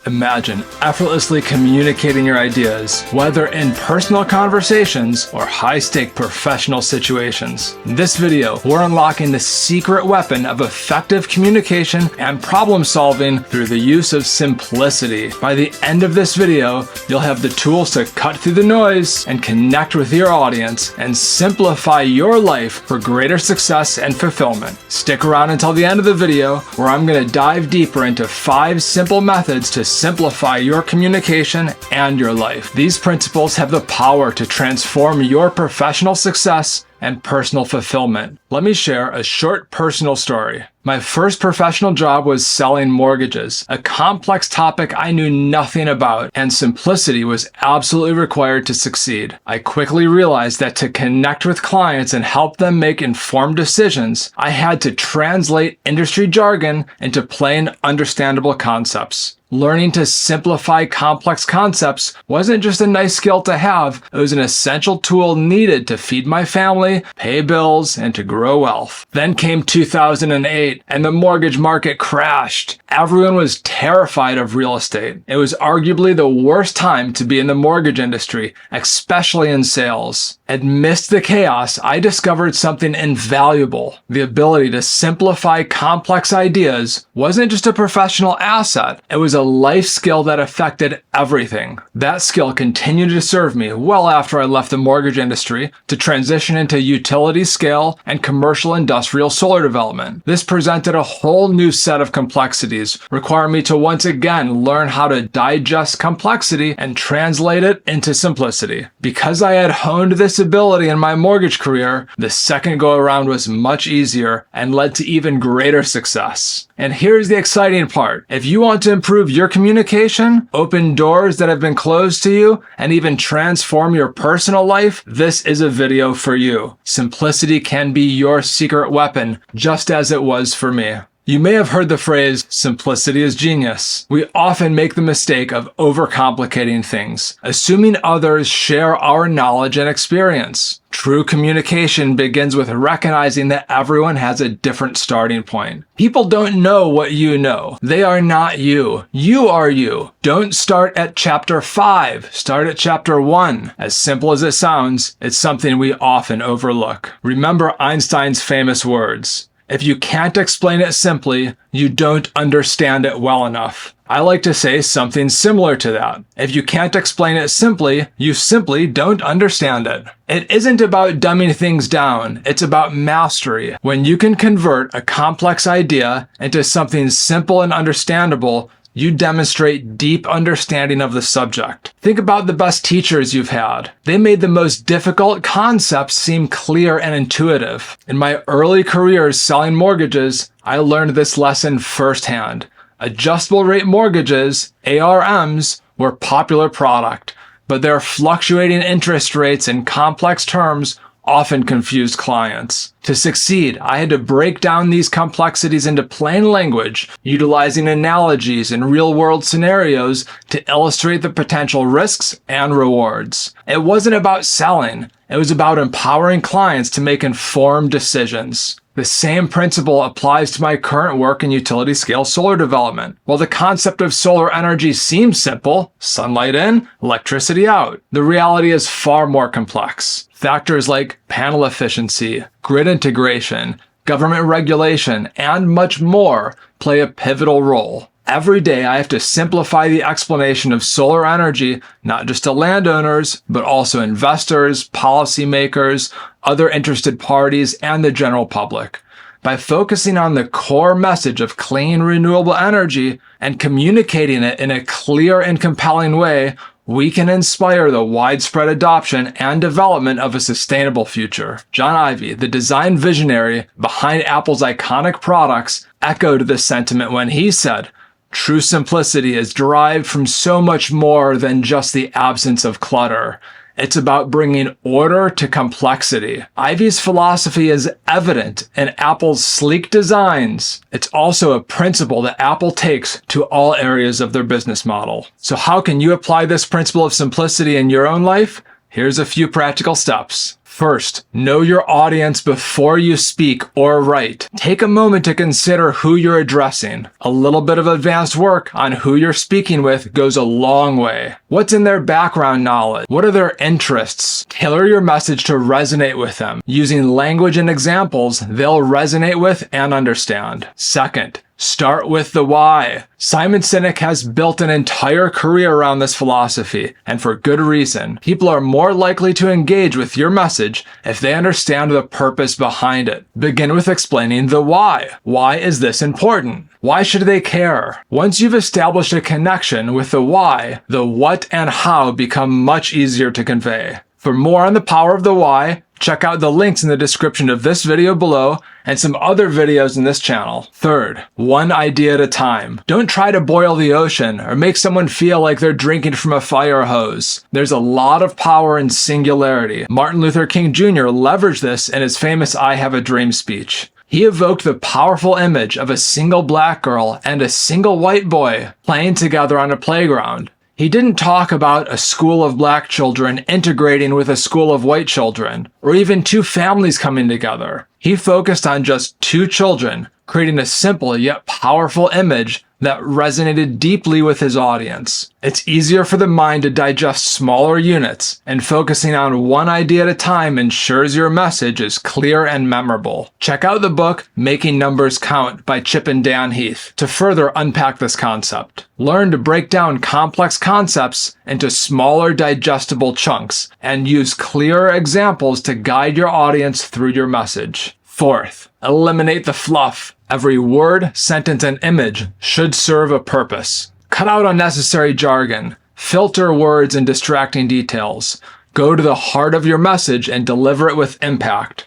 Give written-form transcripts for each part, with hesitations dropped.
Imagine effortlessly communicating your ideas, whether in personal conversations or high-stake professional situations. In this video, we're unlocking the secret weapon of effective communication and problem-solving through the use of simplicity. By the end of this video, you'll have the tools to cut through the noise and connect with your audience and simplify your life for greater success and fulfillment. Stick around until the end of the video, where I'm going to dive deeper into 5 simple methods to simplify your communication and your life. These principles have the power to transform your professional success and personal fulfillment. Let me share a short personal story. My first professional job was selling mortgages, a complex topic I knew nothing about, and simplicity was absolutely required to succeed. I quickly realized that to connect with clients and help them make informed decisions, I had to translate industry jargon into plain, understandable concepts. Learning to simplify complex concepts wasn't just a nice skill to have, it was an essential tool needed to feed my family, pay bills, and to grow wealth. Then came 2008, and the mortgage market crashed. Everyone was terrified of real estate. It was arguably the worst time to be in the mortgage industry, especially in sales. Amidst the chaos, I discovered something invaluable. The ability to simplify complex ideas wasn't just a professional asset, it was a life skill that affected everything. That skill continued to serve me well after I left the mortgage industry to transition into utility scale and commercial industrial solar development. This presented a whole new set of complexities, requiring me to once again learn how to digest complexity and translate it into simplicity. Because I had honed this ability in my mortgage career, the second go around was much easier and led to even greater success. And here's the exciting part. If you want to improve your communication, open doors that have been closed to you, and even transform your personal life, this is a video for you. Simplicity can be your secret weapon, just as it was for me. You may have heard the phrase, simplicity is genius. We often make the mistake of overcomplicating things, assuming others share our knowledge and experience. True communication begins with recognizing that everyone has a different starting point. People don't know what you know. They are not you. You are you. Don't start at chapter 5. Start at chapter 1. As simple as it sounds, it's something we often overlook. Remember Einstein's famous words. If you can't explain it simply, you don't understand it well enough. I like to say something similar to that. If you can't explain it simply, you simply don't understand it. It isn't about dumbing things down, it's about mastery. When you can convert a complex idea into something simple and understandable, you demonstrate deep understanding of the subject. Think about the best teachers you've had. They made the most difficult concepts seem clear and intuitive. In my early careers selling mortgages, I learned this lesson firsthand. Adjustable rate mortgages, ARMs, were popular product, but their fluctuating interest rates and complex terms often confused clients. To succeed, I had to break down these complexities into plain language, utilizing analogies and real-world scenarios to illustrate the potential risks and rewards. It wasn't about selling, it was about empowering clients to make informed decisions. The same principle applies to my current work in utility-scale solar development. While the concept of solar energy seems simple, sunlight in, electricity out, the reality is far more complex. Factors like panel efficiency, grid integration, government regulation, and much more play a pivotal role. Every day I have to simplify the explanation of solar energy, not just to landowners, but also investors, policymakers, other interested parties, and the general public. By focusing on the core message of clean, renewable energy and communicating it in a clear and compelling way, we can inspire the widespread adoption and development of a sustainable future. Jony Ive, the design visionary behind Apple's iconic products, echoed this sentiment when he said, "True simplicity is derived from so much more than just the absence of clutter. It's about bringing order to complexity." Ive's philosophy is evident in Apple's sleek designs. It's also a principle that Apple takes to all areas of their business model. So how can you apply this principle of simplicity in your own life? Here's a few practical steps. First, know your audience before you speak or write. Take a moment to consider who you're addressing. A little bit of advanced work on who you're speaking with goes a long way. What's in their background knowledge? What are their interests? Tailor your message to resonate with them. Using language and examples they'll resonate with and understand. Second, start with the why. Simon Sinek has built an entire career around this philosophy, and for good reason. People are more likely to engage with your message if they understand the purpose behind it. Begin with explaining the why. Why is this important? Why should they care? Once you've established a connection with the why, the what and how become much easier to convey. For more on the power of the why, check out the links in the description of this video below and some other videos in this channel. Third, one idea at a time. Don't try to boil the ocean or make someone feel like they're drinking from a fire hose. There's a lot of power in singularity. Martin Luther King Jr. leveraged this in his famous I Have a Dream speech. He evoked the powerful image of a single black girl and a single white boy playing together on a playground. He didn't talk about a school of black children integrating with a school of white children, or even two families coming together. He focused on just two children, creating a simple yet powerful image that resonated deeply with his audience. It's easier for the mind to digest smaller units, and focusing on one idea at a time ensures your message is clear and memorable. Check out the book Making Numbers Count by Chip and Dan Heath to further unpack this concept. Learn to break down complex concepts into smaller digestible chunks and use clearer examples to guide your audience through your message. Fourth, eliminate the fluff. Every word, sentence, and image should serve a purpose. Cut out unnecessary jargon. Filter words and distracting details. Go to the heart of your message and deliver it with impact.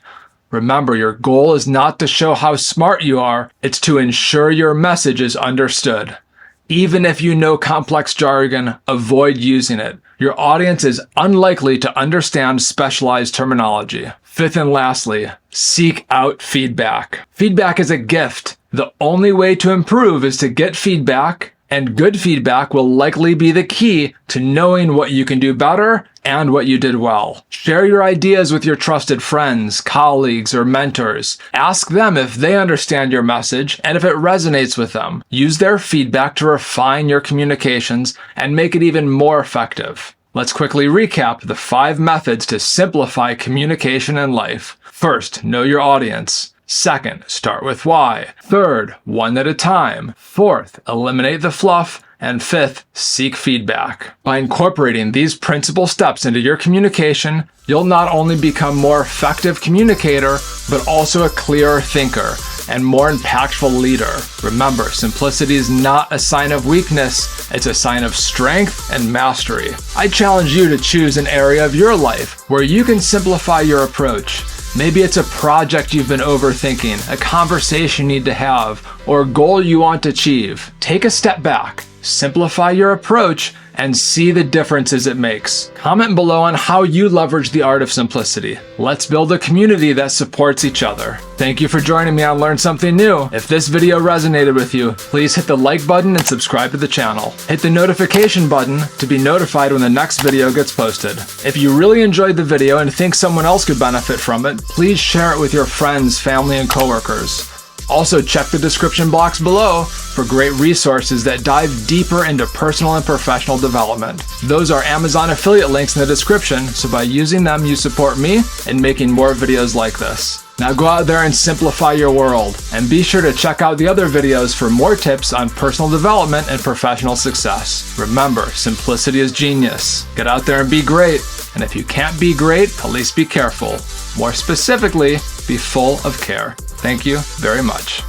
Remember, your goal is not to show how smart you are, it's to ensure your message is understood. Even if you know complex jargon, avoid using it. Your audience is unlikely to understand specialized terminology. Fifth and lastly, seek out feedback. Feedback is a gift. The only way to improve is to get feedback, and good feedback will likely be the key to knowing what you can do better and what you did well. Share your ideas with your trusted friends, colleagues, or mentors. Ask them if they understand your message and if it resonates with them. Use their feedback to refine your communications and make it even more effective. Let's quickly recap the 5 methods to simplify communication in life. First, know your audience. Second, start with why. Third, one at a time. Fourth, eliminate the fluff. And fifth, seek feedback. By incorporating these principal steps into your communication, you'll not only become a more effective communicator, but also a clearer thinker and more impactful leader. Remember, simplicity is not a sign of weakness, it's a sign of strength and mastery. I challenge you to choose an area of your life where you can simplify your approach. Maybe it's a project you've been overthinking, a conversation you need to have, or a goal you want to achieve. Take a step back, simplify your approach, and see the differences it makes. Comment below on how you leverage the art of simplicity. Let's build a community that supports each other. Thank you for joining me on Learn Something New. If this video resonated with you, please hit the like button and subscribe to the channel. Hit the notification button to be notified when the next video gets posted. If you really enjoyed the video and think someone else could benefit from it, please share it with your friends, family, and coworkers. Also, check the description box below for great resources that dive deeper into personal and professional development. Those are Amazon affiliate links in the description, so by using them, you support me in making more videos like this. Now go out there and simplify your world, and be sure to check out the other videos for more tips on personal development and professional success. Remember, simplicity is genius. Get out there and be great, and if you can't be great, at least be careful. More specifically, be full of care. Thank you very much.